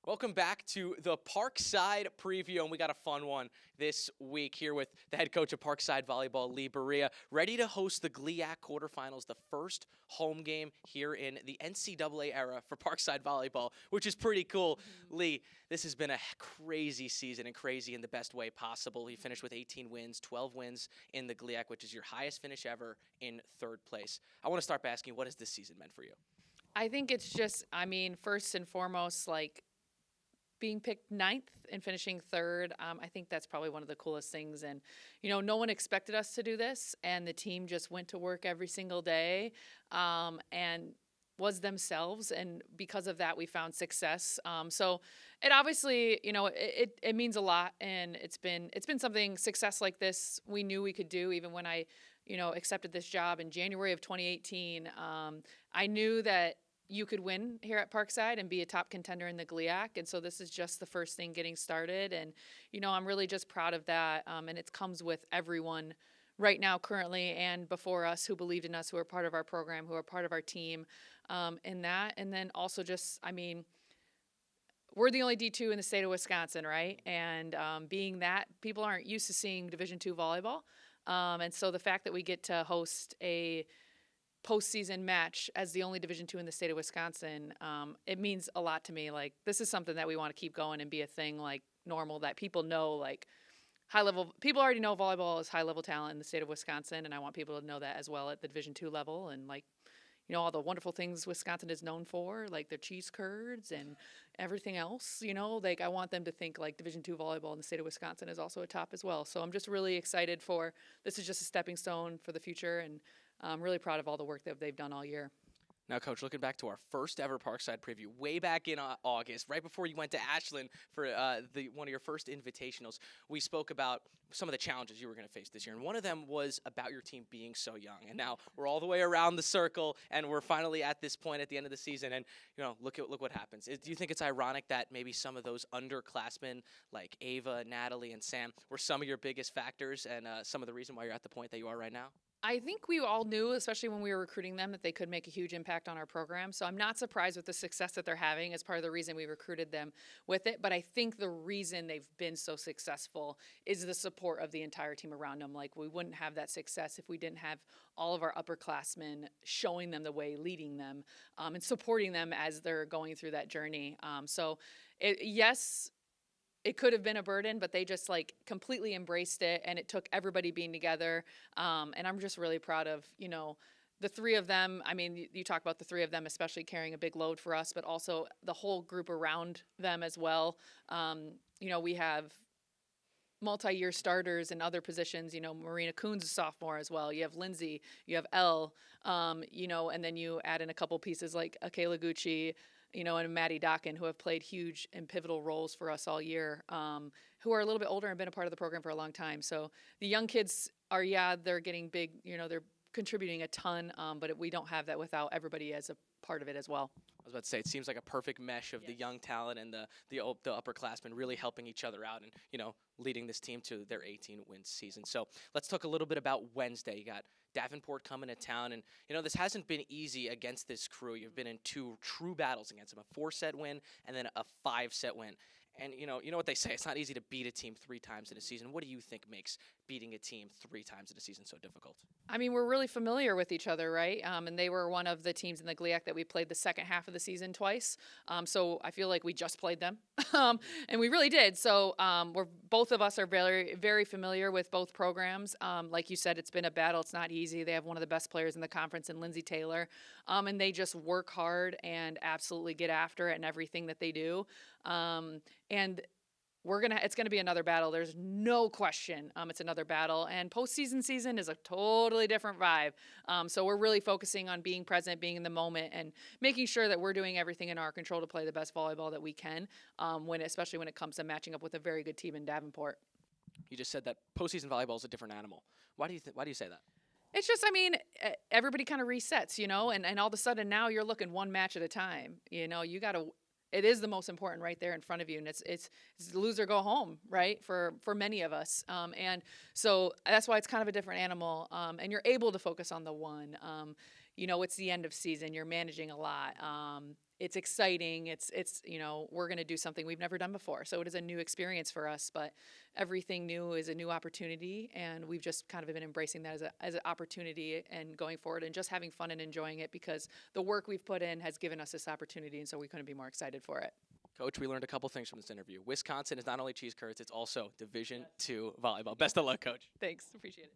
Welcome back to the Parkside Preview, and we got a fun one this week here with the head coach of Parkside Volleyball, Leigh Barea, ready to host the GLIAC quarterfinals, the first home game here in the NCAA era for Parkside Volleyball, which is pretty cool. Leigh, this has been a crazy season, and crazy in the best way possible. You finished with 18 wins, 12 wins in the GLIAC, which is your highest finish ever in third place. I want to start by asking, what has this season meant for you? I think it's just, first and foremost, being picked ninth and finishing third. I think that's probably one of the coolest things. And, no one expected us to do this, and the team just went to work every single day and was themselves. And because of that, we found success. So it obviously, it means a lot. And it's been something, success like this, we knew we could do even when I, accepted this job in January of 2018. I knew that you could win here at Parkside and be a top contender in the GLIAC. And so this is just the first thing getting started. And, I'm really just proud of that. And it comes with everyone right now, currently, and before us who believed in us, who are part of our program, who are part of our team in that. And then also just, we're the only D2 in the state of Wisconsin, right? And being that, people aren't used to seeing Division II volleyball. And so the fact that we get to host a postseason match as the only Division II in the state of Wisconsin, it means a lot to me. This is something that we want to keep going and be a thing normal, that people know, high level. People already know volleyball is high level talent in the state of Wisconsin, and I want people to know that as well at the Division II level. And all the wonderful things Wisconsin is known for, like their cheese curds and everything else, I want them to think Division II volleyball in the state of Wisconsin is also a top as well. So I'm just really excited this is just a stepping stone for the future, and I'm really proud of all the work that they've done all year. Now, Coach, looking back to our first ever Parkside Preview, way back in August, right before you went to Ashland for one of your first invitationals, we spoke about some of the challenges you were going to face this year. And one of them was about your team being so young. And now we're all the way around the circle, and we're finally at this point at the end of the season. And, look what happens. Do you think it's ironic that maybe some of those underclassmen like Ava, Natalie, and Sam were some of your biggest factors and some of the reason why you're at the point that you are right now? I think we all knew, especially when we were recruiting them, that they could make a huge impact on our program. So I'm not surprised with the success that they're having as part of the reason we recruited them with it. But I think the reason they've been so successful is the support of the entire team around them. We wouldn't have that success if we didn't have all of our upperclassmen showing them the way, leading them, and supporting them as they're going through that journey. Yes, it could have been a burden, but they just completely embraced it, and it took everybody being together. And I'm just really proud of, the three of them. You talk about the three of them, especially carrying a big load for us, but also the whole group around them as well. We have multi-year starters in other positions. Marina Kuhn's a sophomore as well. You have Lindsay, you have Elle, and then you add in a couple pieces like Akela Gucci, and Maddie Dockin, who have played huge and pivotal roles for us all year, who are a little bit older and been a part of the program for a long time. So the young kids are, they're getting big, they're contributing a ton, but we don't have that without everybody as a part of it as well. I was about to say, it seems like a perfect mesh of the young talent and the upperclassmen really helping each other out and, leading this team to their 18-win season. So let's talk a little bit about Wednesday. You got Davenport coming to town, and, this hasn't been easy against this crew. You've been in two true battles against them, a 4-set win and then a 5-set win. And, you know what they say, it's not easy to beat a team 3 times in a season. What do you think makes beating a team 3 times in a season so difficult? We're really familiar with each other, right? And they were one of the teams in the GLIAC that we played the second half of the season twice. So I feel like we just played them, and we really did. So both of us are very, very familiar with both programs. Like you said, it's been a battle. It's not easy. They have one of the best players in the conference in Lindsay Taylor, and they just work hard and absolutely get after it in everything that they do. And it's gonna be another battle. There's no question. It's another battle, and postseason season is a totally different vibe. So we're really focusing on being present, being in the moment, and making sure that we're doing everything in our control to play the best volleyball that we can. Especially when it comes to matching up with a very good team in Davenport. You just said that postseason volleyball is a different animal. Why do you say that? It's just, everybody kind of resets, and all of a sudden now you're looking one match at a time. You got to. It is the most important right there in front of you, and it's lose or go home, right, for many of us. And so that's why it's kind of a different animal, and you're able to focus on the one. it's the end of season. You're managing a lot. It's exciting. It's we're going to do something we've never done before. So it is a new experience for us, but everything new is a new opportunity, and we've just kind of been embracing that as an opportunity and going forward and just having fun and enjoying it, because the work we've put in has given us this opportunity, and so we couldn't be more excited for it. Coach, we learned a couple things from this interview. Wisconsin is not only cheese curds, it's also Division II volleyball. Best of luck, Coach. Thanks. Appreciate it.